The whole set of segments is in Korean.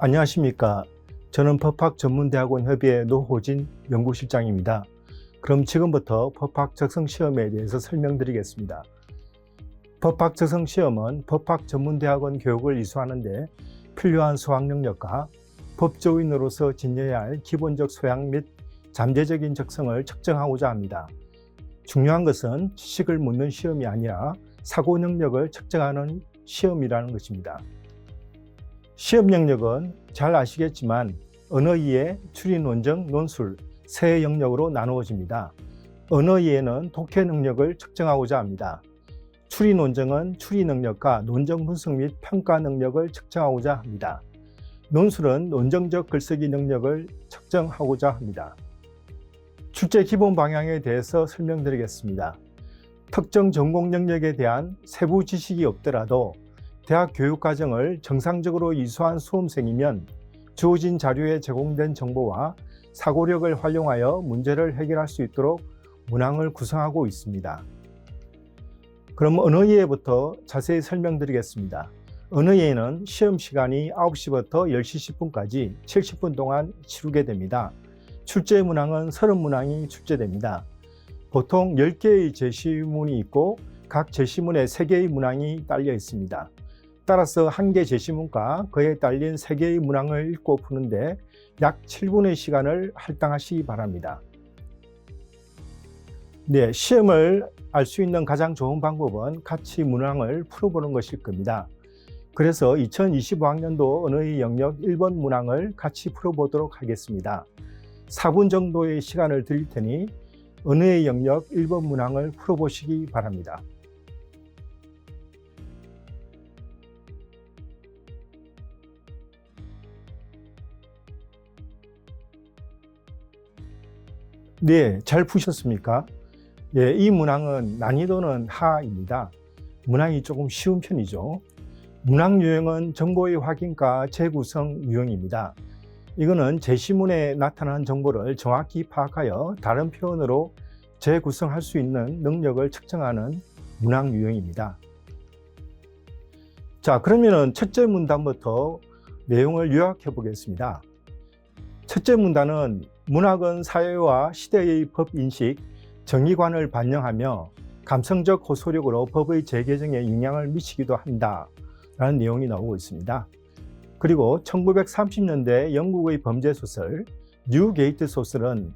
안녕하십니까. 저는 법학전문대학원 협의회 노호진 연구실장입니다. 그럼 지금부터 법학 적성시험에 대해서 설명드리겠습니다. 법학 적성시험은 법학전문대학원 교육을 이수하는 데 필요한 수학 능력과 법조인으로서 지녀야 할 기본적 소양 및 잠재적인 적성을 측정하고자 합니다. 중요한 것은 지식을 묻는 시험이 아니라 사고 능력을 측정하는 시험이라는 것입니다. 시험 영역은 잘 아시겠지만 언어이해, 추리, 논정, 논술 세 영역으로 나누어집니다. 언어이해는 독해 능력을 측정하고자 합니다. 추리 논정은 추리 능력과 논정 분석 및 평가 능력을 측정하고자 합니다. 논술은 논정적 글쓰기 능력을 측정하고자 합니다. 출제 기본 방향에 대해서 설명드리겠습니다. 특정 전공 영역에 대한 세부 지식이 없더라도 대학 교육과정을 정상적으로 이수한 수험생이면 주어진 자료에 제공된 정보와 사고력을 활용하여 문제를 해결할 수 있도록 문항을 구성하고 있습니다. 그럼 언어이해부터 자세히 설명드리겠습니다. 언어이해는 시험 시간이 9시부터 10시 10분까지 70분 동안 치르게 됩니다. 출제 문항은 30문항이 출제됩니다. 보통 10개의 제시문이 있고 각 제시문에 3개의 문항이 딸려 있습니다. 따라서 한 개 제시문과 그에 딸린 3개의 문항을 읽고 푸는데 약 7분의 시간을 할당하시기 바랍니다. 시험을 알 수 있는 가장 좋은 방법은 같이 문항을 풀어보는 것일 겁니다. 그래서 2025학년도 언어의 영역 1번 문항을 같이 풀어보도록 하겠습니다. 4분 정도의 시간을 드릴 테니 언어의 영역 1번 문항을 풀어보시기 바랍니다. 네, 잘 푸셨습니까? 이 문항은 난이도는 하입니다. 문항이 조금 쉬운 편이죠. 문항 유형은 정보의 확인과 재구성 유형입니다. 이거는 제시문에 나타난 정보를 정확히 파악하여 다른 표현으로 재구성할 수 있는 능력을 측정하는 문항 유형입니다. 자, 그러면은 첫째 문단부터 내용을 요약해 보겠습니다. 첫째 문단은 문학은 사회와 시대의 법인식, 정의관을 반영하며 감성적 호소력으로 법의 재개정에 영향을 미치기도 한다라는 내용이 나오고 있습니다. 그리고 1930년대 영국의 범죄소설 뉴게이트 소설은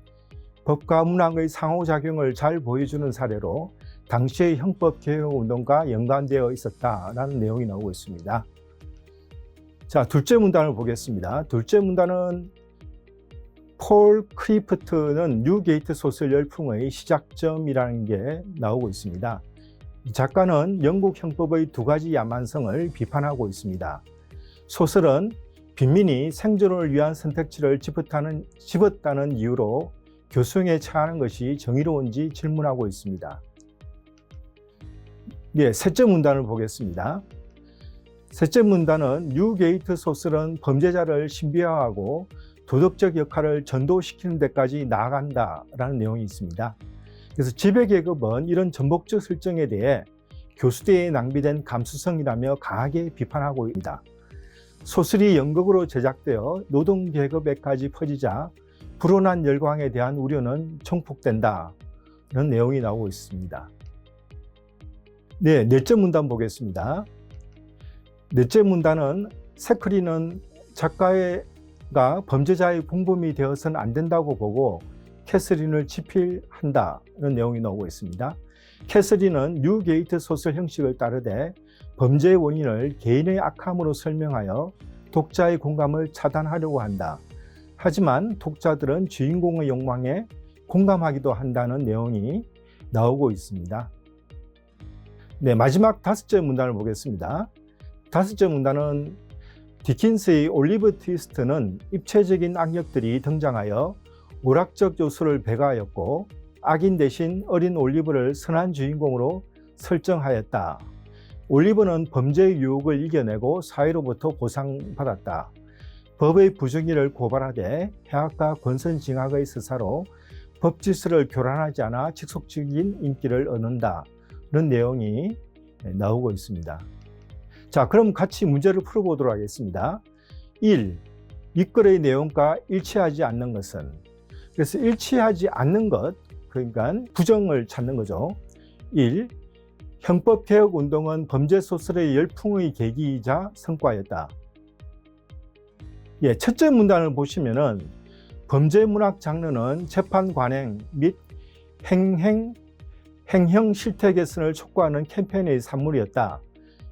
법과 문학의 상호작용을 잘 보여주는 사례로 당시의 형법개혁운동과 연관되어 있었다라는 내용이 나오고 있습니다. 자, 둘째 문단을 보겠습니다. 둘째 문단은 폴 크리프트는 뉴게이트 소설 열풍의 시작점이라는 게 나오고 있습니다. 이 작가는 영국 형법의 2가지 야만성을 비판하고 있습니다. 소설은 빈민이 생존을 위한 선택지를 집었다는 이유로 교수형에 처하는 것이 정의로운지 질문하고 있습니다. 셋째 문단을 보겠습니다. 셋째 문단은 뉴게이트 소설은 범죄자를 신비화하고 도덕적 역할을 전도시키는 데까지 나아간다라는 내용이 있습니다. 그래서 지배계급은 이런 전복적 설정에 대해 교수대에 낭비된 감수성이라며 강하게 비판하고 있습니다. 소설이 연극으로 제작되어 노동계급에까지 퍼지자 불온한 열광에 대한 우려는 총폭된다. 이런 내용이 나오고 있습니다. 넷째 문단 보겠습니다. 넷째 문단은 세크리는 작가가 범죄자의 공범이 되어서는 안 된다고 보고 캐서린을 지필한다는 내용이 나오고 있습니다. 캐서린은 뉴게이트 소설 형식을 따르되 범죄의 원인을 개인의 악함으로 설명하여 독자의 공감을 차단하려고 한다. 하지만 독자들은 주인공의 욕망에 공감하기도 한다는 내용이 나오고 있습니다. 마지막 5째 문단을 보겠습니다. 5째 문단은 디킨스의 올리브 트위스트는 입체적인 악력들이 등장하여 오락적 요소를 배가하였고 악인 대신 어린 올리브를 선한 주인공으로 설정하였다. 올리브는 범죄의 유혹을 이겨내고 사회로부터 보상받았다. 법의 부정의를 고발하되 해악과 권선징악의 서사로 법질서를 교란하지 않아 직속적인 인기를 얻는다. 이런 내용이 나오고 있습니다. 자, 그럼 같이 문제를 풀어보도록 하겠습니다. 1. 이 글의 내용과 일치하지 않는 것은, 그래서 일치하지 않는 것, 그러니까 부정을 찾는 거죠. 1. 형법개혁운동은 범죄소설의 열풍의 계기이자 성과였다. 첫째 문단을 보시면은 범죄문학 장르는 재판 관행 및 행형 실태 개선을 촉구하는 캠페인의 산물이었다.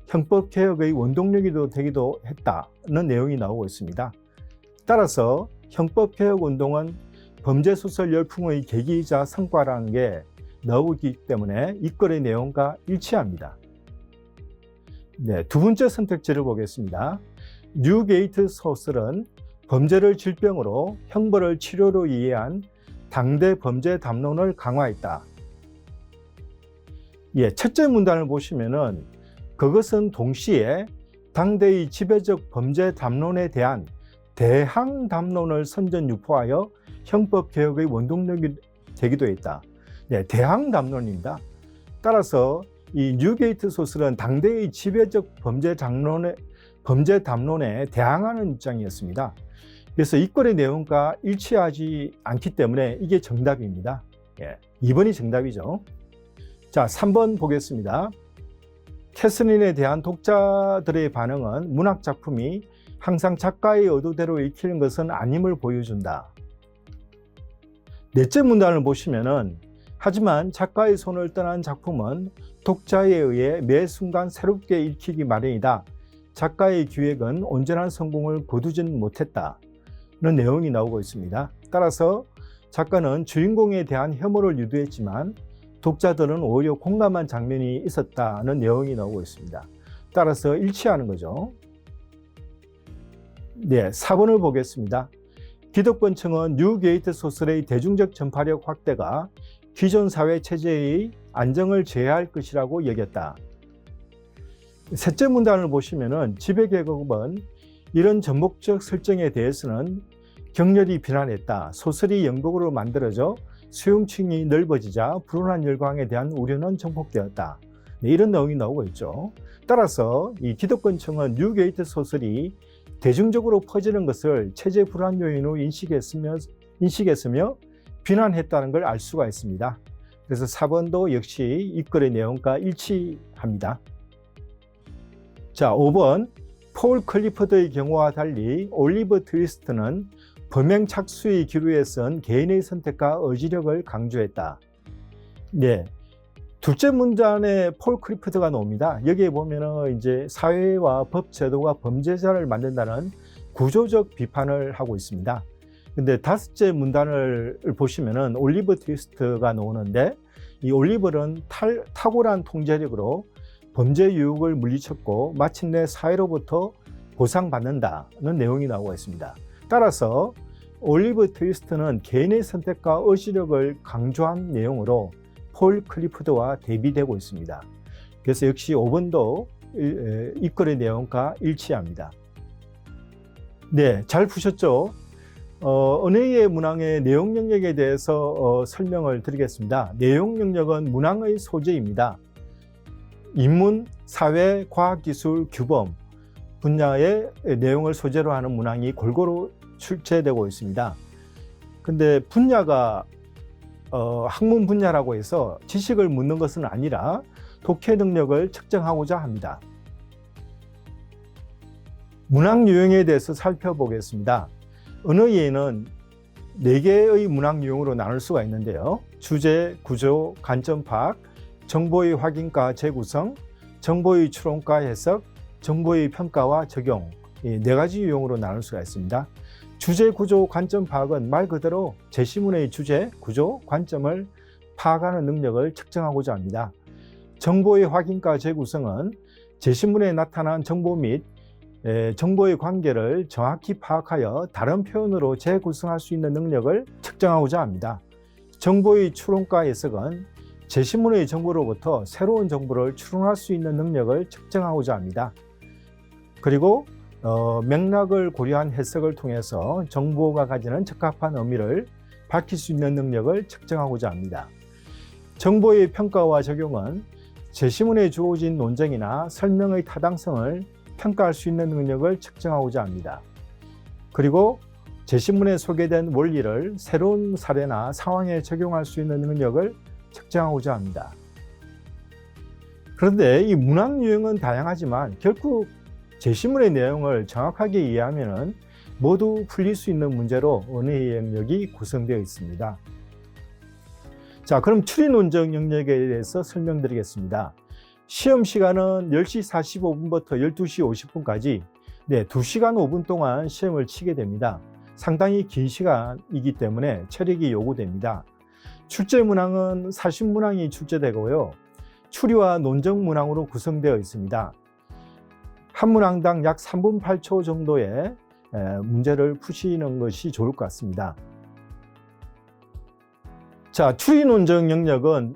형법개혁의 원동력이 되기도 했다는 내용이 나오고 있습니다. 따라서 형법개혁운동은 범죄소설 열풍의 계기이자 성과라는 게 나오기 때문에 이 글의 내용과 일치합니다. 두 번째 선택지를 보겠습니다. 뉴게이트 소설은 범죄를 질병으로 형벌을 치료로 이해한 당대 범죄 담론을 강화했다. 첫째 문단을 보시면은 그것은 동시에 당대의 지배적 범죄 담론에 대한 대항 담론을 선전 유포하여 형법개혁의 원동력이 되기도 했다. 대항 담론입니다. 따라서 이 뉴게이트 소설은 당대의 지배적 범죄 담론에 대항하는 입장이었습니다. 그래서 이 글의 내용과 일치하지 않기 때문에 이게 정답입니다. 2번이 정답이죠. 자, 3번 보겠습니다. 캐서린에 대한 독자들의 반응은 문학작품이 항상 작가의 의도대로 읽히는 것은 아님을 보여준다. 넷째 문단을 보시면은 하지만 작가의 손을 떠난 작품은 독자에 의해 매 순간 새롭게 읽히기 마련이다. 작가의 기획은 온전한 성공을 거두진 못했다. 는 내용이 나오고 있습니다. 따라서 작가는 주인공에 대한 혐오를 유도했지만 독자들은 오히려 공감한 장면이 있었다는 내용이 나오고 있습니다. 따라서 일치하는 거죠. 4번을 보겠습니다. 기득권층은 뉴게이트 소설의 대중적 전파력 확대가 기존 사회 체제의 안정을 제해할 것이라고 여겼다. 셋째 문단을 보시면은 지배계급은 이런 전목적 설정에 대해서는 격렬히 비난했다. 소설이 연극으로 만들어져 수용층이 넓어지자 불온한 열광에 대한 우려는 증폭되었다. 이런 내용이 나오고 있죠. 따라서 이 기득권층은 뉴게이트 소설이 대중적으로 퍼지는 것을 체제 불안 요인으로 인식했으며 비난했다는 걸 알 수가 있습니다. 그래서 4번도 역시 이 글의 내용과 일치합니다. 자, 5번. 폴 클리퍼드의 경우와 달리 올리버 트위스트는 범행 착수의 기류에 쓴 개인의 선택과 의지력을 강조했다. 둘째 문단에 폴 클리퍼드가 나옵니다. 여기에 보면은 이제 사회와 법 제도가 범죄자를 만든다는 구조적 비판을 하고 있습니다. 근데 다섯째 문단을 보시면은 올리버 트위스트가 나오는데 이 올리버는 탁월한 통제력으로 범죄 유혹을 물리쳤고 마침내 사회로부터 보상받는다는 내용이 나오고 있습니다. 따라서 올리버 트위스트는 개인의 선택과 의지력을 강조한 내용으로 폴 클리퍼드와 대비되고 있습니다. 그래서 역시 5번도 이 글의 내용과 일치합니다. 잘 푸셨죠? 은혜의 문항의 내용 영역에 대해서 설명을 드리겠습니다. 내용 영역은 문항의 소재입니다. 인문, 사회, 과학기술, 규범 분야의 내용을 소재로 하는 문항이 골고루 출제되고 있습니다. 근데 분야가 학문 분야라고 해서 지식을 묻는 것은 아니라 독해 능력을 측정하고자 합니다. 문학 유형에 대해서 살펴보겠습니다. 언어예는 4개의 문학 유형으로 나눌 수가 있는데요. 주제, 구조, 관점 파악, 정보의 확인과 재구성, 정보의 추론과 해석, 정보의 평가와 적용, 4가지 유형으로 나눌 수가 있습니다. 주제, 구조, 관점 파악은 말 그대로 제시문의 주제, 구조, 관점을 파악하는 능력을 측정하고자 합니다. 정보의 확인과 재구성은 제시문에 나타난 정보 및 정보의 관계를 정확히 파악하여 다른 표현으로 재구성할 수 있는 능력을 측정하고자 합니다. 정보의 추론과 해석은 제시문의 정보로부터 새로운 정보를 추론할 수 있는 능력을 측정하고자 합니다. 그리고 맥락을 고려한 해석을 통해서 정보가 가지는 적합한 의미를 밝힐 수 있는 능력을 측정하고자 합니다. 정보의 평가와 적용은 제시문에 주어진 논쟁이나 설명의 타당성을 평가할 수 있는 능력을 측정하고자 합니다. 그리고 제시문에 소개된 원리를 새로운 사례나 상황에 적용할 수 있는 능력을 측정하고자 합니다. 그런데 이 문학 유형은 다양하지만 결국 제시문의 내용을 정확하게 이해하면 모두 풀릴 수 있는 문제로 언어의 영역이 구성되어 있습니다. 자, 그럼 추리 논증 영역에 대해서 설명드리겠습니다. 시험 시간은 10시 45분부터 12시 50분까지 2시간 5분 동안 시험을 치게 됩니다. 상당히 긴 시간이기 때문에 체력이 요구됩니다. 출제 문항은 사심 문항이 출제되고요. 추리와 논증 문항으로 구성되어 있습니다. 한 문항당 약 3분 8초 정도의 문제를 푸시는 것이 좋을 것 같습니다. 자, 추리 논증 영역은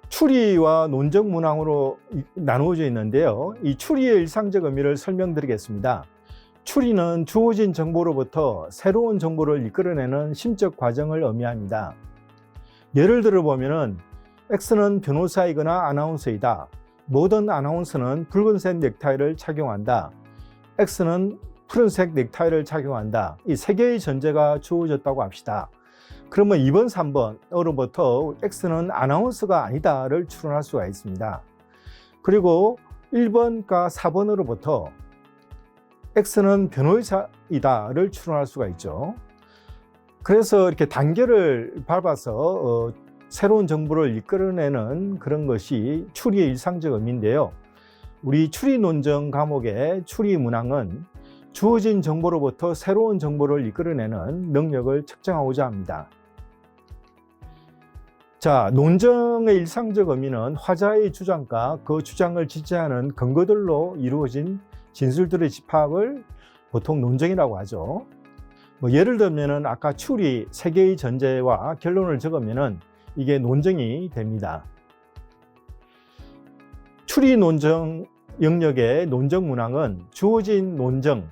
추리와 논증 문항으로 나누어져 있는데요. 이 추리의 일상적 의미를 설명드리겠습니다. 추리는 주어진 정보로부터 새로운 정보를 이끌어내는 심적 과정을 의미합니다. 예를 들어 보면은 X는 변호사이거나 아나운서이다. 모든 아나운서는 붉은색 넥타이를 착용한다. X는 푸른색 넥타이를 착용한다. 이 세 개의 전제가 주어졌다고 합시다. 그러면 2번, 3번으로부터 X는 아나운서가 아니다를 추론할 수가 있습니다. 그리고 1번과 4번으로부터 X는 변호사이다를 추론할 수가 있죠. 그래서 이렇게 단계를 밟아서 새로운 정보를 이끌어내는 그런 것이 추리의 일상적 의미인데요. 우리 추리 논증 과목의 추리 문항은 주어진 정보로부터 새로운 정보를 이끌어내는 능력을 측정하고자 합니다. 자, 논증의 일상적 의미는 화자의 주장과 그 주장을 지지하는 근거들로 이루어진 진술들의 집합을 보통 논증이라고 하죠. 예를 들면 아까 추리 3개의 전제와 결론을 적으면 이게 논증이 됩니다. 추리 논증 영역의 논증 문항은 주어진 논증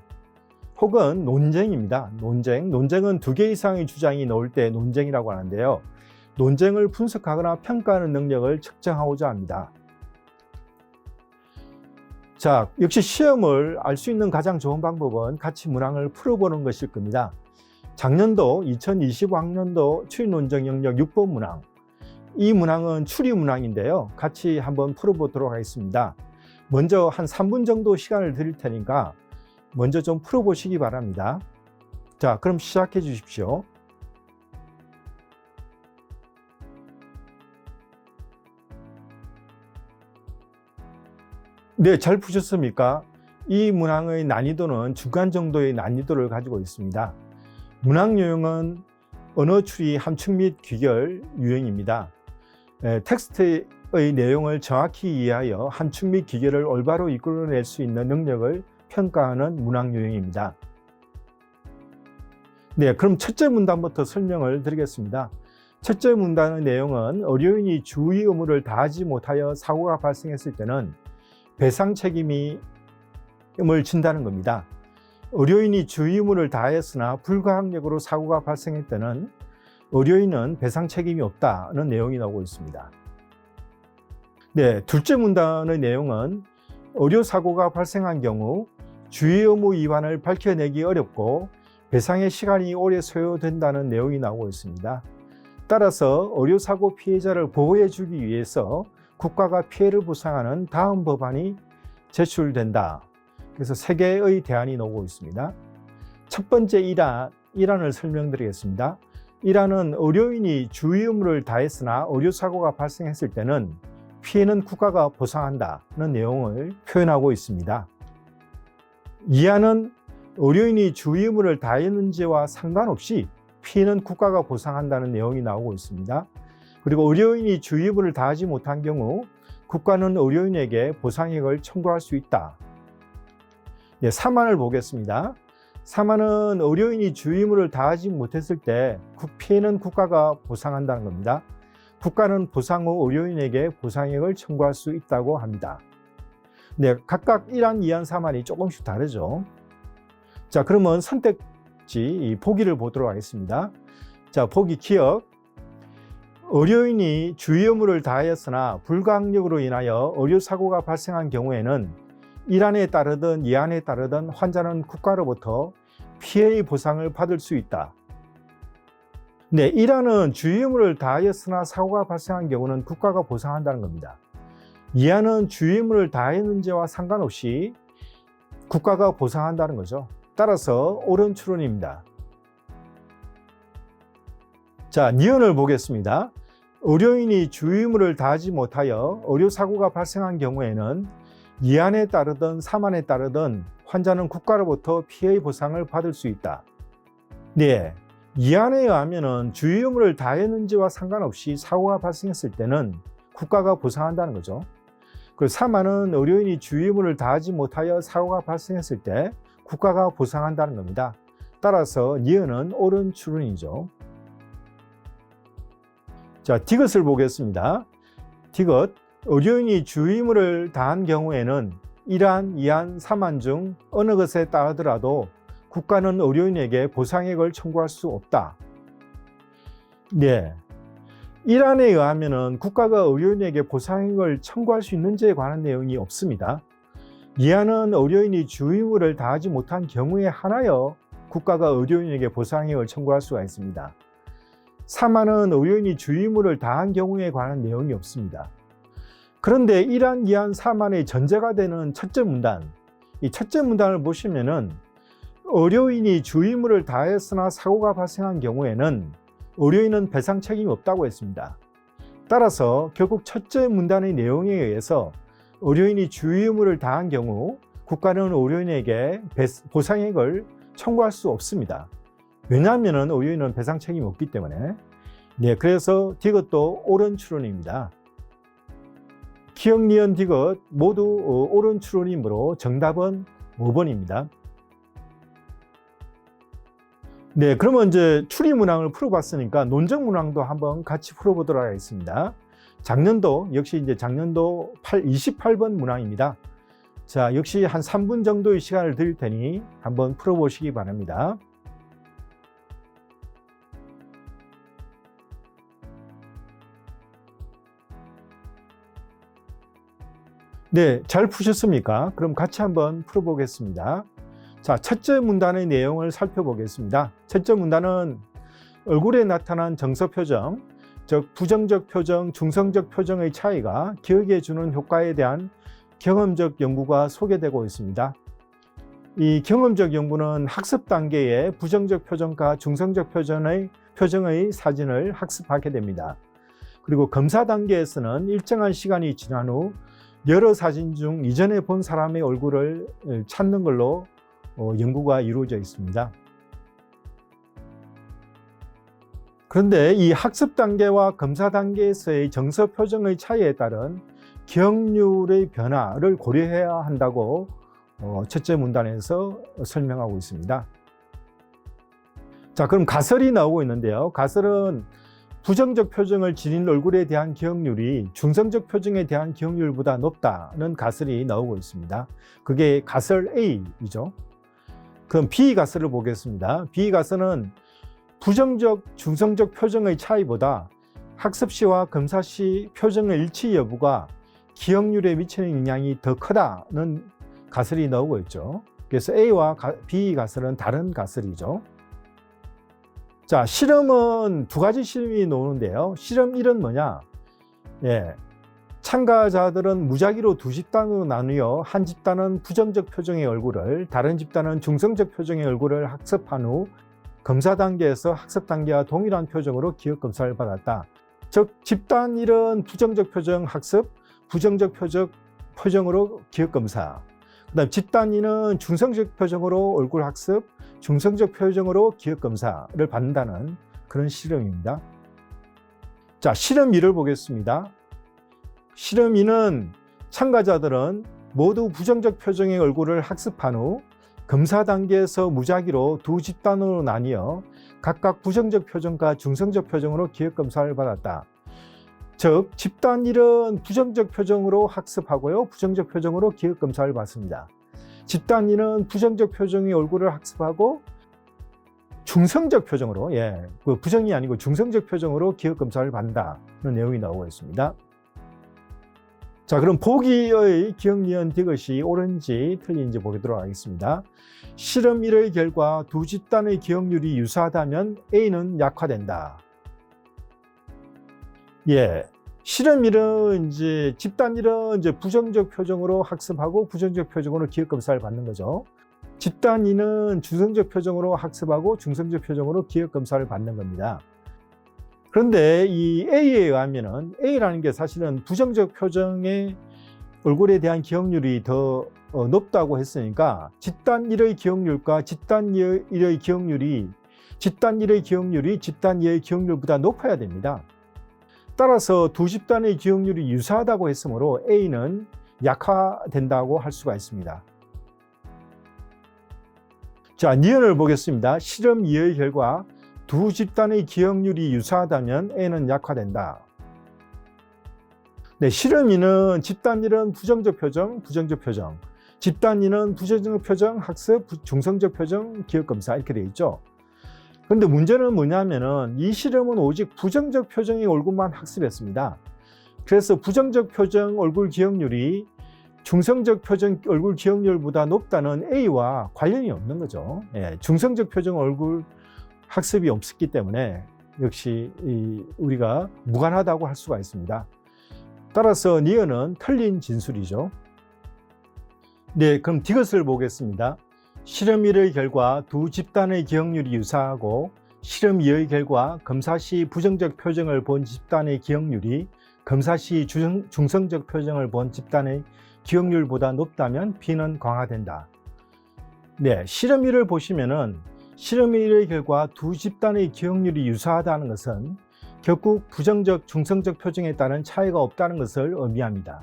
혹은 논쟁입니다. 논쟁은 2개 이상의 주장이 나올 때 논쟁이라고 하는데요. 논쟁을 분석하거나 평가하는 능력을 측정하고자 합니다. 자, 역시 시험을 알 수 있는 가장 좋은 방법은 같이 문항을 풀어보는 것일 겁니다. 작년도 2025학년도 추리 논증 영역 6번 문항. 이 문항은 추리 문항인데요. 같이 한번 풀어보도록 하겠습니다. 먼저 한 3분 정도 시간을 드릴 테니까 먼저 좀 풀어보시기 바랍니다. 자, 그럼 시작해 주십시오. 네, 잘 푸셨습니까? 이 문항의 난이도는 중간 정도의 난이도를 가지고 있습니다. 문항 유형은 언어 추리, 함축 및 귀결 유형입니다. 텍스트의 내용을 정확히 이해하여 함축 및 귀결을 올바로 이끌어낼 수 있는 능력을 평가하는 문항 유형입니다. 네, 그럼 첫째 문단부터 설명을 드리겠습니다. 첫째 문단의 내용은 의료인이 주의 의무를 다하지 못하여 사고가 발생했을 때는 배상 책임을 진다는 겁니다. 의료인이 주의 의무를 다했으나 불가항력으로 사고가 발생할 때는 의료인은 배상 책임이 없다는 내용이 나오고 있습니다. 네, 둘째 문단의 내용은 의료사고가 발생한 경우 주의 의무 위반을 밝혀내기 어렵고 배상의 시간이 오래 소요된다는 내용이 나오고 있습니다. 따라서 의료사고 피해자를 보호해 주기 위해서 국가가 피해를 보상하는 다음 법안이 제출된다. 그래서 3개의 대안이 나오고 있습니다. 첫 번째 1안을 설명드리겠습니다. 1안은 의료인이 주의 의무를 다했으나 의료사고가 발생했을 때는 피해는 국가가 보상한다는 내용을 표현하고 있습니다. 2안은 의료인이 주의 의무를 다했는지와 상관없이 피해는 국가가 보상한다는 내용이 나오고 있습니다. 그리고 의료인이 주의 의무를 다하지 못한 경우 국가는 의료인에게 보상액을 청구할 수 있다. 네, 3안을 보겠습니다. 3안은 의료인이 주의 의무를 다하지 못했을 때 피해는 국가가 보상한다는 겁니다. 국가는 보상 후 의료인에게 보상액을 청구할 수 있다고 합니다. 네, 각각 1안, 2안, 3안이 조금씩 다르죠. 자, 그러면 선택지 보기를 보도록 하겠습니다. 자, 보기 기억. 의료인이 주의 의무를 다하였으나 불가항력으로 인하여 의료사고가 발생한 경우에는 1안에 따르든 2안에 따르든 환자는 국가로부터 피해 보상을 받을 수 있다. 네, 1화는 주의의무를 다하였으나 사고가 발생한 경우는 국가가 보상한다는 겁니다. 2화는 주의의무를 다했는지와 상관없이 국가가 보상한다는 거죠. 따라서 옳은 추론입니다. 자, 니은을 보겠습니다. 의료인이 주의의무를 다하지 못하여 의료사고가 발생한 경우에는 2안에 따르든 3안에 따르든 환자는 국가로부터 피해 보상을 받을 수 있다. 네, 2안에 의하면 주의의무를 다했는지와 상관없이 사고가 발생했을 때는 국가가 보상한다는 거죠. 그리고 3안은 의료인이 주의의무를 다하지 못하여 사고가 발생했을 때 국가가 보상한다는 겁니다. 따라서 니은은 옳은 추론이죠. 자, 디귿을 보겠습니다. 디귿, 의료인이 주의의무를 다한 경우에는 1안, 2안, 3안 중 어느 것에 따르더라도 국가는 의료인에게 보상액을 청구할 수 없다. 네, 1안에 의하면 국가가 의료인에게 보상액을 청구할 수 있는지에 관한 내용이 없습니다. 2안은 의료인이 주의의무를 다하지 못한 경우에 한하여 국가가 의료인에게 보상액을 청구할 수가 있습니다. 3안은 의료인이 주의의무를 다한 경우에 관한 내용이 없습니다. 그런데 1안, 2안, 3안의 전제가 되는 첫째 문단, 이 첫째 문단을 보시면은 의료인이 주의의무를 다했으나 사고가 발생한 경우에는 의료인은 배상 책임이 없다고 했습니다. 따라서 결국 첫째 문단의 내용에 의해서 의료인이 주의의무를 다한 경우 국가는 의료인에게 보상액을 청구할 수 없습니다. 왜냐하면 의료인은 배상 책임이 없기 때문에. 네, 그래서 디귿도 옳은 추론입니다. 기역, 니은, 디귿 모두 옳은 추론이므로 정답은 5번입니다. 네, 그러면 이제 추리 문항을 풀어봤으니까 논적 문항도 한번 같이 풀어보도록 하겠습니다. 작년도, 역시 이제 작년도 28번 문항입니다. 자, 역시 한 3분 정도의 시간을 드릴 테니 한번 풀어보시기 바랍니다. 네, 잘 푸셨습니까? 그럼 같이 한번 풀어보겠습니다. 자, 첫째 문단의 내용을 살펴보겠습니다. 첫째 문단은 얼굴에 나타난 정서 표정, 즉 부정적 표정, 중성적 표정의 차이가 기억에 주는 효과에 대한 경험적 연구가 소개되고 있습니다. 이 경험적 연구는 학습 단계의 부정적 표정과 중성적 표정의 사진을 학습하게 됩니다. 그리고 검사 단계에서는 일정한 시간이 지난 후 여러 사진 중 이전에 본 사람의 얼굴을 찾는 걸로 연구가 이루어져 있습니다. 그런데 이 학습 단계와 검사 단계에서의 정서 표정의 차이에 따른 기억률의 변화를 고려해야 한다고 첫째 문단에서 설명하고 있습니다. 자, 그럼 가설이 나오고 있는데요. 가설은 부정적 표정을 지닌 얼굴에 대한 기억률이 중성적 표정에 대한 기억률보다 높다는 가설이 나오고 있습니다. 그게 가설 A이죠. 그럼 B 가설을 보겠습니다. B 가설은 부정적, 중성적 표정의 차이보다 학습 시와 검사 시 표정의 일치 여부가 기억률에 미치는 영향이 더 크다는 가설이 나오고 있죠. 그래서 A와 B 가설은 다른 가설이죠. 자, 실험은 두 가지 실험이 나오는데요. 실험 1은 뭐냐? 예, 참가자들은 무작위로 두 집단으로 나누어 한 집단은 부정적 표정의 얼굴을, 다른 집단은 중성적 표정의 얼굴을 학습한 후 검사 단계에서 학습 단계와 동일한 표정으로 기억 검사를 받았다. 즉, 집단 1은 부정적 표정 학습, 부정적 표정으로 기억 검사. 그다음 집단 2는 중성적 표정으로 얼굴 학습, 중성적 표정으로 기억 검사를 받는다는 그런 실험입니다. 자, 실험 2를 보겠습니다. 실험 2는 참가자들은 모두 부정적 표정의 얼굴을 학습한 후 검사 단계에서 무작위로 두 집단으로 나뉘어 각각 부정적 표정과 중성적 표정으로 기억 검사를 받았다. 즉, 집단 1은 부정적 표정으로 학습하고요, 부정적 표정으로 기억 검사를 받습니다. 집단 2는 부정적 표정의 얼굴을 학습하고 중성적 표정으로, 그 부정이 아니고 중성적 표정으로 기억 검사를 받는다는 내용이 나오고 있습니다. 자, 그럼 보기의 기억, 니은, 디귿이 옳은지 틀린지 보도록 하겠습니다. 실험 1의 결과 두 집단의 기억률이 유사하다면 A는 약화된다. 예. 실험 1은 집단 1은 부정적 표정으로 학습하고 부정적 표정으로 기억 검사를 받는 거죠. 집단 2는 중성적 표정으로 학습하고 중성적 표정으로 기억 검사를 받는 겁니다. 그런데 이 A에 의하면은 A라는 게 사실은 부정적 표정의 얼굴에 대한 기억률이 더 높다고 했으니까 집단 1의 기억률과 집단 1의 기억률이 집단 2의 기억률보다 높아야 됩니다. 따라서 두 집단의 기억률이 유사하다고 했으므로 A는 약화된다고 할 수가 있습니다. 자, 니은을 보겠습니다. 실험 2의 결과 두 집단의 기억률이 유사하다면 A는 약화된다. 네, 실험 2는 집단 1은 부정적 표정, 부정적 표정. 집단 2는 부정적 표정, 학습, 중성적 표정, 기억 검사 이렇게 되어 있죠. 그런데 문제는 뭐냐면은 이 실험은 오직 부정적 표정의 얼굴만 학습했습니다. 그래서 부정적 표정 얼굴 기억률이 중성적 표정 얼굴 기억률보다 높다는 A와 관련이 없는 거죠. 예, 중성적 표정 얼굴 학습이 없었기 때문에 역시 우리가 무관하다고 할 수가 있습니다. 따라서 니은은 틀린 진술이죠. 네, 그럼 디귿을 보겠습니다. 실험 1의 결과 두 집단의 기억률이 유사하고 실험 2의 결과 검사 시 부정적 표정을 본 집단의 기억률이 검사 시 중성적 표정을 본 집단의 기억률보다 높다면 B는 강화된다. 네, 실험 1을 보시면은 실험 1의 결과 두 집단의 기억률이 유사하다는 것은 결국 부정적, 중성적 표정에 따른 차이가 없다는 것을 의미합니다.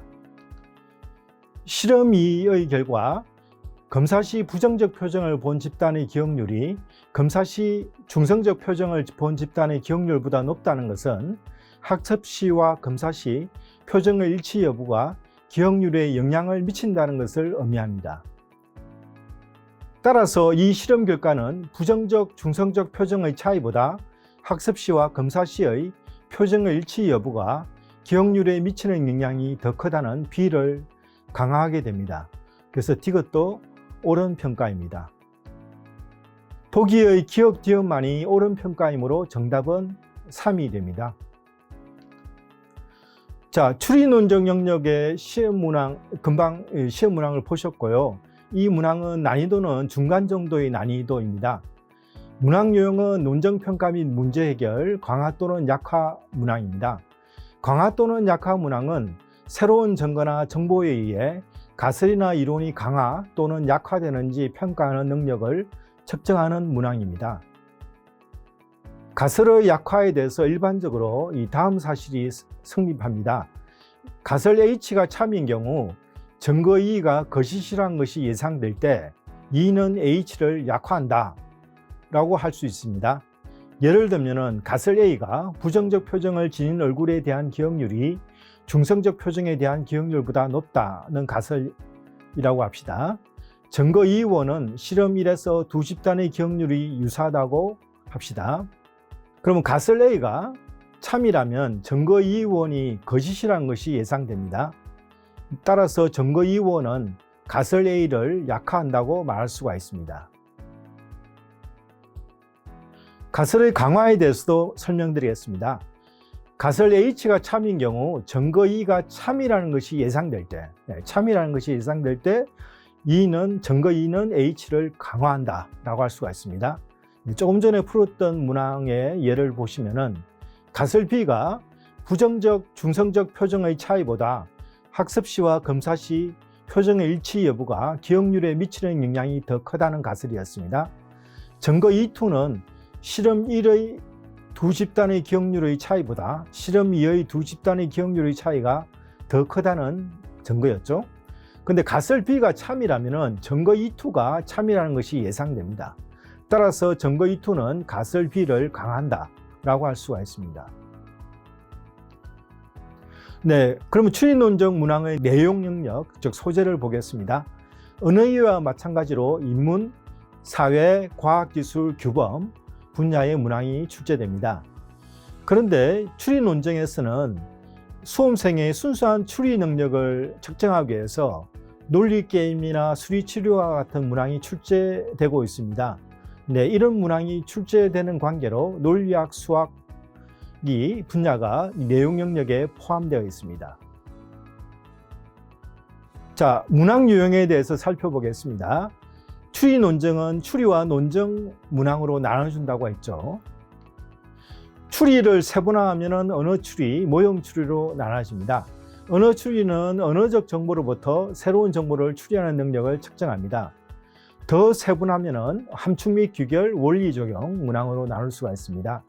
실험 2의 결과 검사 시 부정적 표정을 본 집단의 기억률이 검사 시 중성적 표정을 본 집단의 기억률보다 높다는 것은 학습 시와 검사 시 표정의 일치 여부가 기억률에 영향을 미친다는 것을 의미합니다. 따라서 이 실험 결과는 부정적, 중성적 표정의 차이보다 학습 시와 검사 시의 표정의 일치 여부가 기억률에 미치는 영향이 더 크다는 B를 강화하게 됩니다. 그래서 디귿도 옳은 평가입니다. 보기의 기억 디귿만이 옳은 평가이므로 정답은 3이 됩니다. 자, 추리 논적 영역의 시험 문항, 금방 시험 문항을 보셨고요. 이 문항은 난이도는 중간 정도의 난이도입니다. 문항 유형은 논증평가 및 문제 해결, 강화 또는 약화 문항입니다. 강화 또는 약화 문항은 새로운 증거나 정보에 의해 가설이나 이론이 강화 또는 약화되는지 평가하는 능력을 측정하는 문항입니다. 가설의 약화에 대해서 일반적으로 이 다음 사실이 성립합니다. 가설 H가 참인 경우 증거 E가 거짓이라는 것이 예상될 때 E는 H를 약화한다 라고 할 수 있습니다. 예를 들면 가설 A가 부정적 표정을 지닌 얼굴에 대한 기억률이 중성적 표정에 대한 기억률보다 높다는 가설이라고 합시다. 증거 2원은 실험 1에서 두 집단의 기억률이 유사하다고 합시다. 그러면 가설 A가 참이라면 증거 2원이 거짓이라는 것이 예상됩니다. 따라서 증거 2원은 가설 A를 약화한다고 말할 수가 있습니다. 가설의 강화에 대해서도 설명드리겠습니다. 가설 H가 참인 경우 증거 2가 참이라는 것이 예상될 때, 증거 2는 H를 강화한다 라고 할 수가 있습니다. 조금 전에 풀었던 문항의 예를 보시면은 가설 B가 부정적, 중성적 표정의 차이보다 학습 시와 검사 시 표정의 일치 여부가 기억률에 미치는 영향이 더 크다는 가설이었습니다. 증거 2는 실험 1의 두 집단의 기억률의 차이보다 실험 2의 두 집단의 기억률의 차이가 더 크다는 증거였죠. 근데 가설 B가 참이라면 증거 2가 참이라는 것이 예상됩니다. 따라서 증거 2는 가설 B를 강화한다 라고 할 수가 있습니다. 네, 그러면 추리논적 문항의 내용 영역, 즉 소재를 보겠습니다. 언어이해와 마찬가지로 인문, 사회, 과학기술, 규범 분야의 문항이 출제됩니다. 그런데 추리 논증에서는 수험생의 순수한 추리 능력을 측정하기 위해서 논리게임이나 수리치료와 같은 문항이 출제되고 있습니다. 네, 이런 문항이 출제되는 관계로 논리학, 수학이 분야가 내용 영역에 포함되어 있습니다. 자, 문항 유형에 대해서 살펴보겠습니다. 추리 논증은 추리와 논증 문항으로 나눠준다고 했죠. 추리를 세분화하면 언어 추리, 모형 추리로 나눠집니다. 언어 추리는 언어적 정보로부터 새로운 정보를 추리하는 능력을 측정합니다. 더 세분하면 함축 및 규결, 원리 적용 문항으로 나눌 수가 있습니다.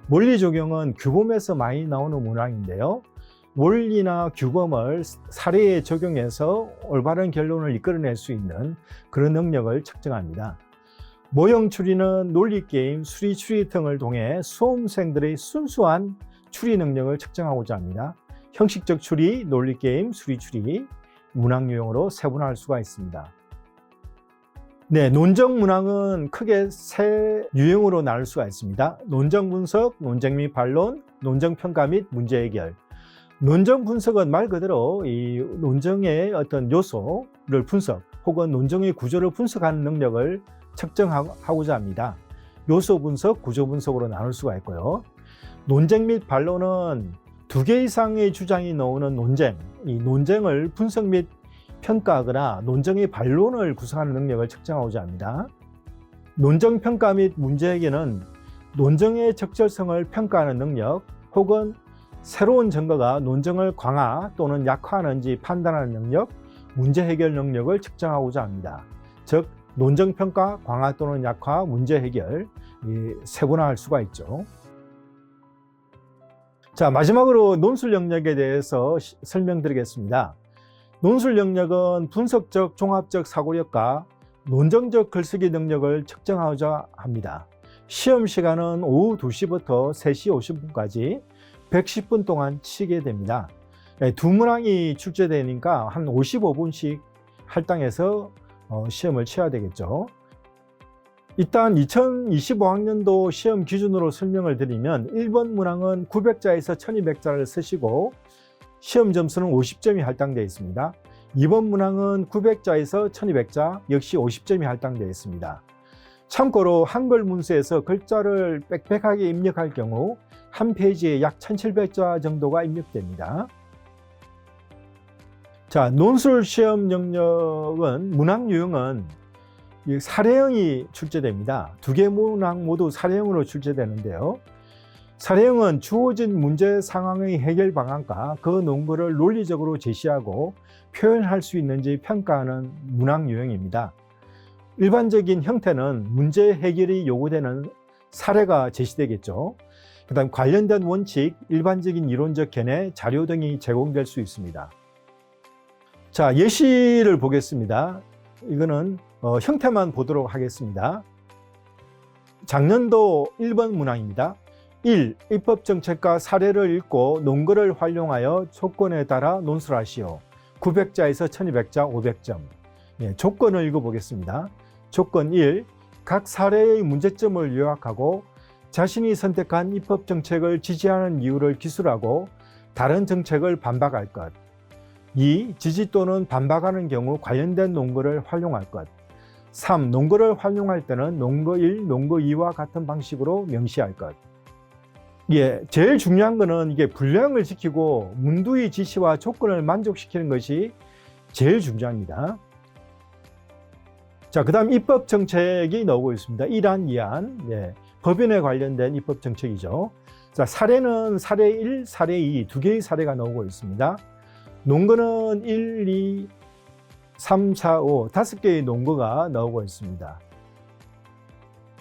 원리 적용은 규범에서 많이 나오는 문항인데요. 원리나 규범을 사례에 적용해서 올바른 결론을 이끌어낼 수 있는 그런 능력을 측정합니다. 모형 추리는 논리게임, 수리추리 등을 통해 수험생들의 순수한 추리 능력을 측정하고자 합니다. 형식적 추리, 논리게임, 수리추리, 문항 유형으로 세분화할 수가 있습니다. 네, 논정 문항은 크게 세 유형으로 나눌 수가 있습니다. 논정 분석, 논쟁 및 반론, 논정 평가 및 문제 해결. 논정 분석은 말 그대로 이 논정의 어떤 요소를 분석 혹은 논정의 구조를 분석하는 능력을 측정하고자 합니다. 요소 분석, 구조 분석으로 나눌 수가 있고요. 논쟁 및 반론은 2개 이상의 주장이 나오는 논쟁, 이 논쟁을 분석 및 평가하거나 논정의 반론을 구성하는 능력을 측정하고자 합니다. 논정 평가 및 문제 해결은 논정의 적절성을 평가하는 능력 혹은 새로운 증거가 논정을 강화 또는 약화하는지 판단하는 능력, 문제 해결 능력을 측정하고자 합니다. 즉 논정 평가, 강화 또는 약화, 문제 해결 세분화할 수가 있죠. 자, 마지막으로 논술 영역에 대해서 설명드리겠습니다. 논술 영역은 분석적, 종합적 사고력과 논정적 글쓰기 능력을 측정하고자 합니다. 시험 시간은 오후 2시부터 3시 50분까지 110분 동안 치게 됩니다. 두 문항이 출제되니까 한 55분씩 할당해서 시험을 쳐야 되겠죠. 일단 2025학년도 시험 기준으로 설명을 드리면 1번 문항은 900자에서 1200자를 쓰시고 시험 점수는 50점이 할당되어 있습니다. 2번 문항은 900자에서 1200자 역시 50점이 할당되어 있습니다. 참고로 한글 문서에서 글자를 빽빽하게 입력할 경우 한 페이지에 약 1700자 정도가 입력됩니다. 자, 논술 시험 영역은 문항 유형은 사례형이 출제됩니다. 2개 문항 모두 사례형으로 출제되는데요. 사례형은 주어진 문제 상황의 해결 방안과 그 논거를 논리적으로 제시하고 표현할 수 있는지 평가하는 문항 유형입니다. 일반적인 형태는 문제 해결이 요구되는 사례가 제시되겠죠. 그 다음 관련된 원칙, 일반적인 이론적 견해, 자료 등이 제공될 수 있습니다. 자, 예시를 보겠습니다. 이거는 형태만 보도록 하겠습니다. 작년도 1번 문항입니다. 1. 입법정책과 사례를 읽고 논거를 활용하여 조건에 따라 논술하시오. 900자에서 1200자 500점. 조건을 읽어보겠습니다. 조건 1. 각 사례의 문제점을 요약하고 자신이 선택한 입법정책을 지지하는 이유를 기술하고 다른 정책을 반박할 것. 2. 지지 또는 반박하는 경우 관련된 논거를 활용할 것. 3. 논거를 활용할 때는 논거 1, 논거 2와 같은 방식으로 명시할 것. 제일 중요한 거는 이게 분량을 지키고 문두의 지시와 조건을 만족시키는 것이 제일 중요합니다. 자, 그 다음 입법정책이 나오고 있습니다. 1안, 2안. 법인에 관련된 입법정책이죠. 자, 사례는 사례 1, 사례 2, 2개의 사례가 나오고 있습니다. 논거는 1, 2, 3, 4, 5, 5개의 논거가 나오고 있습니다.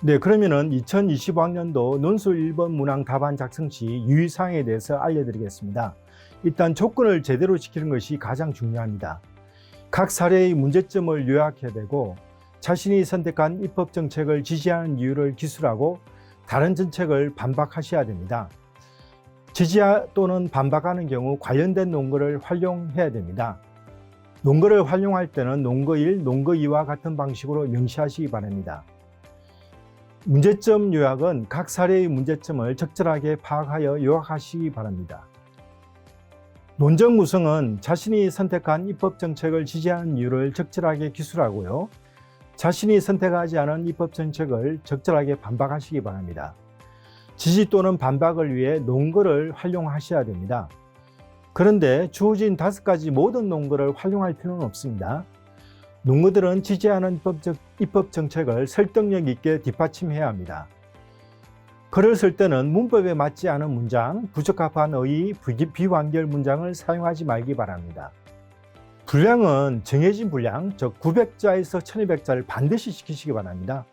네, 그러면은 2025학년도 논술 1번 문항 답안 작성 시 유의사항에 대해서 알려드리겠습니다. 일단 조건을 제대로 지키는 것이 가장 중요합니다. 각 사례의 문제점을 요약해야 되고 자신이 선택한 입법정책을 지지하는 이유를 기술하고 다른 정책을 반박하셔야 됩니다. 지지 또는 반박하는 경우 관련된 논거를 활용해야 됩니다. 논거를 활용할 때는 논거 1, 논거 2와 같은 방식으로 명시하시기 바랍니다. 문제점 요약은 각 사례의 문제점을 적절하게 파악하여 요약하시기 바랍니다. 논적 무성은 자신이 선택한 입법 정책을 지지하는 이유를 적절하게 기술하고요. 자신이 선택하지 않은 입법 정책을 적절하게 반박하시기 바랍니다. 지지 또는 반박을 위해 논거를 활용하셔야 됩니다. 그런데 주어진 5가지 모든 논거를 활용할 필요는 없습니다. 논거들은 지지하는 입법 정책을 설득력 있게 뒷받침해야 합니다. 글을 쓸 때는 문법에 맞지 않은 문장, 부적합한 어휘, 비완결 문장을 사용하지 말기 바랍니다. 분량은 정해진 분량, 즉 900자에서 1200자를 반드시 지키시기 바랍니다.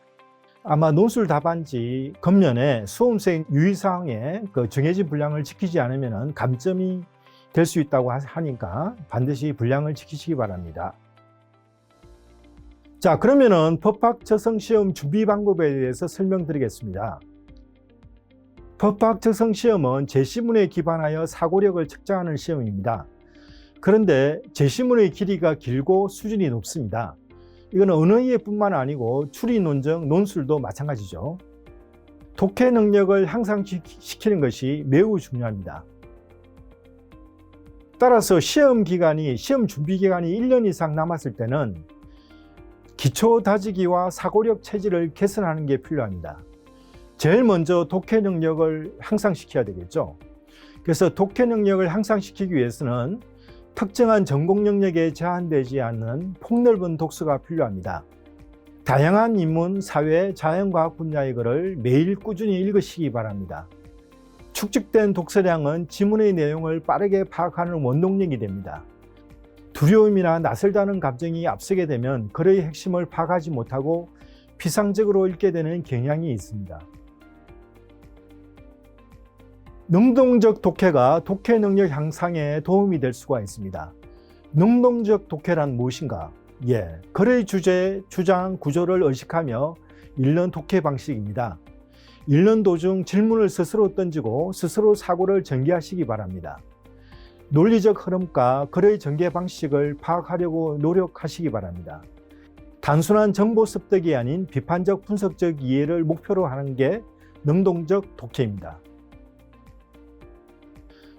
아마 논술 답안지 겉면에 수험생 유의사항에 정해진 분량을 지키지 않으면 감점이 될 수 있다고 하니까 반드시 분량을 지키시기 바랍니다. 자, 그러면은 법학 적성 시험 준비 방법에 대해서 설명드리겠습니다. 법학 적성 시험은 제시문에 기반하여 사고력을 측정하는 시험입니다. 그런데 제시문의 길이가 길고 수준이 높습니다. 이건 언어이해뿐만 아니고 추리, 논정, 논술도 마찬가지죠. 독해 능력을 향상시키는 것이 매우 중요합니다. 따라서 시험 준비 기간이 1년 이상 남았을 때는 기초 다지기와 사고력 체질을 개선하는 게 필요합니다. 제일 먼저 독해 능력을 향상시켜야 되겠죠. 그래서 독해 능력을 향상시키기 위해서는 특정한 전공 영역에 제한되지 않는 폭넓은 독서가 필요합니다. 다양한 인문, 사회, 자연과학 분야의 글을 매일 꾸준히 읽으시기 바랍니다. 축적된 독서량은 지문의 내용을 빠르게 파악하는 원동력이 됩니다. 두려움이나 낯설다는 감정이 앞서게 되면 글의 핵심을 파악하지 못하고 피상적으로 읽게 되는 경향이 있습니다. 능동적 독해가 독해 능력 향상에 도움이 될 수가 있습니다. 능동적 독해란 무엇인가? 글의 주제, 주장, 구조를 의식하며 읽는 독해 방식입니다. 읽는 도중 질문을 스스로 던지고 스스로 사고를 전개하시기 바랍니다. 논리적 흐름과 글의 전개 방식을 파악하려고 노력하시기 바랍니다. 단순한 정보 습득이 아닌 비판적 분석적 이해를 목표로 하는 게 능동적 독해입니다.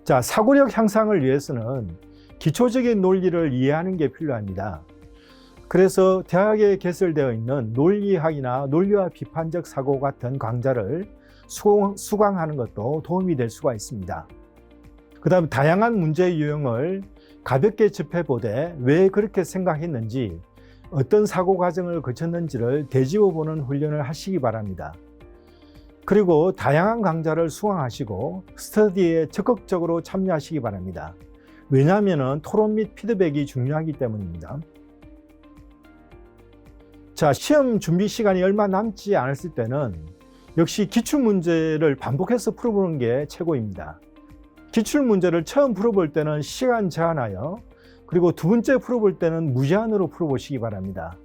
자, 사고력 향상을 위해서는 기초적인 논리를 이해하는 게 필요합니다. 그래서 대학에 개설되어 있는 논리학이나 논리와 비판적 사고 같은 강좌를 수강하는 것도 도움이 될 수가 있습니다. 그 다음에 다양한 문제 유형을 가볍게 접해보되 왜 그렇게 생각했는지, 어떤 사고 과정을 거쳤는지를 되짚어보는 훈련을 하시기 바랍니다. 그리고 다양한 강좌를 수강하시고 스터디에 적극적으로 참여하시기 바랍니다. 왜냐하면 토론 및 피드백이 중요하기 때문입니다. 자, 시험 준비 시간이 얼마 남지 않았을 때는 역시 기출문제를 반복해서 풀어보는 게 최고입니다. 기출문제를 처음 풀어볼 때는 시간 제한하여, 그리고 두 번째 풀어볼 때는 무제한으로 풀어보시기 바랍니다.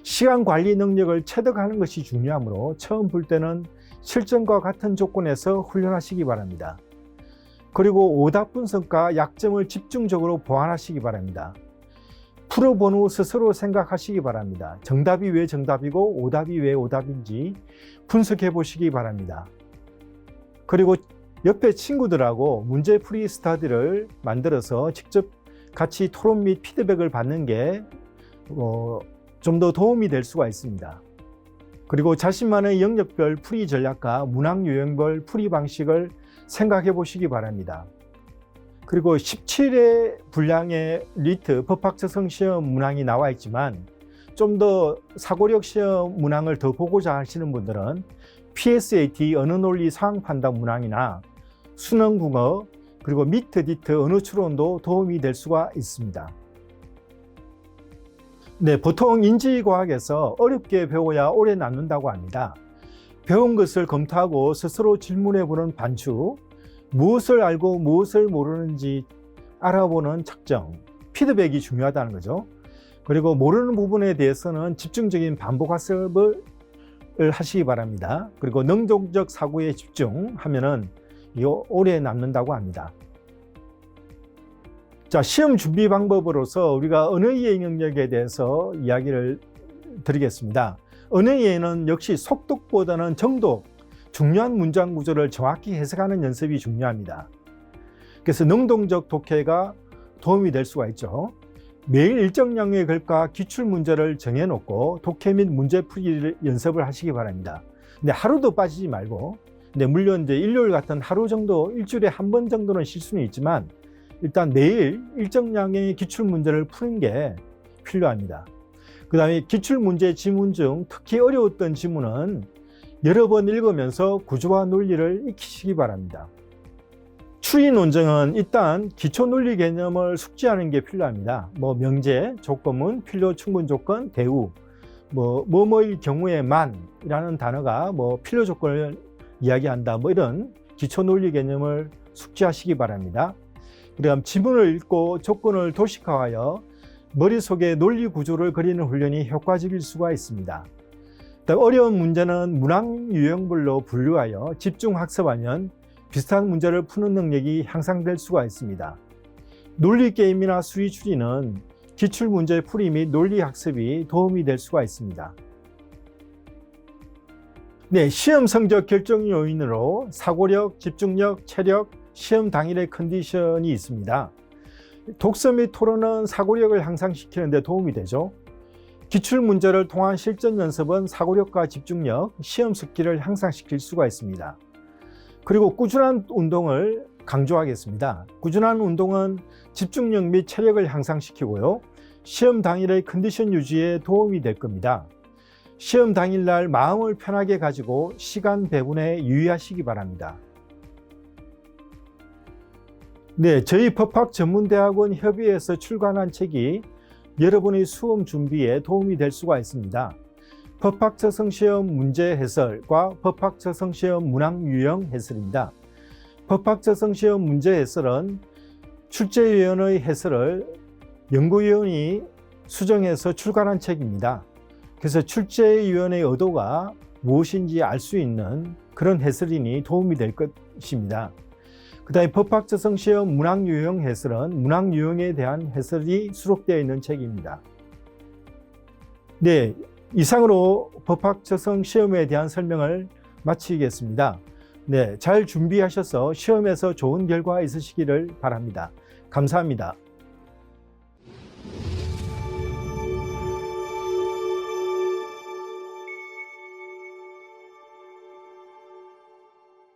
시간 관리 능력을 체득하는 것이 중요하므로 처음 풀 때는 실전과 같은 조건에서 훈련하시기 바랍니다. 그리고 오답 분석과 약점을 집중적으로 보완하시기 바랍니다. 풀어본 후 스스로 생각하시기 바랍니다. 정답이 왜 정답이고 오답이 왜 오답인지 분석해 보시기 바랍니다. 그리고 옆에 친구들하고 문제풀이 스터디를 만들어서 직접 같이 토론 및 피드백을 받는 게 좀 더 도움이 될 수가 있습니다. 그리고 자신만의 영역별 풀이 전략과 문항 유형별 풀이 방식을 생각해 보시기 바랍니다. 그리고 17회 분량의 리트 법학 적성 시험 문항이 나와 있지만 좀 더 사고력 시험 문항을 더 보고자 하시는 분들은 PSAT 언어논리 상황판단 문항이나 수능 국어, 그리고 미트 디트 언어 추론도 도움이 될 수가 있습니다. 네, 보통 인지과학에서 어렵게 배워야 오래 남는다고 합니다. 배운 것을 검토하고 스스로 질문해보는 반추, 무엇을 알고 무엇을 모르는지 알아보는 측정, 피드백이 중요하다는 거죠. 그리고 모르는 부분에 대해서는 집중적인 반복 학습을 하시기 바랍니다. 그리고 능동적 사고에 집중하면은 오래 남는다고 합니다. 자, 시험 준비 방법으로서 우리가 언어이해 영역에 대해서 이야기를 드리겠습니다. 언어이해는 역시 속독보다는 정독, 중요한 문장 구조를 정확히 해석하는 연습이 중요합니다. 그래서 능동적 독해가 도움이 될 수가 있죠. 매일 일정량의 글과 기출문제를 정해놓고 독해 및 문제풀이 연습을 하시기 바랍니다. 근데 하루도 빠지지 말고, 근데 물론 이제 일요일 같은 하루 정도, 일주일에 한 번 정도는 실수는 있지만 일단 매일 일정량의 기출문제를 푸는 게 필요합니다. 그 다음에 기출문제 지문 중 특히 어려웠던 지문은 여러 번 읽으면서 구조와 논리를 익히시기 바랍니다. 추리 논증은 일단 기초 논리 개념을 숙지하는 게 필요합니다. 명제, 조건문, 필요, 충분 조건, 대우, 뭐뭐일 경우에만이라는 단어가 필요 조건을 이야기한다. 이런 기초 논리 개념을 숙지하시기 바랍니다. 그다음 지문을 읽고 조건을 도식화하여 머릿속에 논리 구조를 그리는 훈련이 효과적일 수가 있습니다. 어려운 문제는 문항 유형별로 분류하여 집중 학습하면 비슷한 문제를 푸는 능력이 향상될 수가 있습니다. 논리 게임이나 수위 추리는 기출 문제 풀이 및 논리 학습이 도움이 될 수가 있습니다. 네, 시험 성적 결정 요인으로 사고력, 집중력, 체력, 시험 당일의 컨디션이 있습니다. 독서 및 토론은 사고력을 향상시키는 데 도움이 되죠. 기출 문제를 통한 실전 연습은 사고력과 집중력, 시험 스킬을 향상시킬 수가 있습니다. 그리고 꾸준한 운동을 강조하겠습니다. 꾸준한 운동은 집중력 및 체력을 향상시키고요. 시험 당일의 컨디션 유지에 도움이 될 겁니다. 시험 당일날 마음을 편하게 가지고 시간 배분에 유의하시기 바랍니다. 네, 저희 법학전문대학원 협의회에서 출간한 책이 여러분의 수험 준비에 도움이 될 수가 있습니다. 법학적성시험 문제 해설과 법학적성시험 문항 유형 해설입니다. 법학적성시험 문제 해설은 출제위원의 해설을 연구위원이 수정해서 출간한 책입니다. 그래서 출제위원의 의도가 무엇인지 알 수 있는 그런 해설이니 도움이 될 것입니다. 그 다음에 법학적성시험 문항 유형 해설은 문항 유형에 대한 해설이 수록되어 있는 책입니다. 네, 이상으로 법학적성시험에 대한 설명을 마치겠습니다. 네, 잘 준비하셔서 시험에서 좋은 결과 있으시기를 바랍니다. 감사합니다.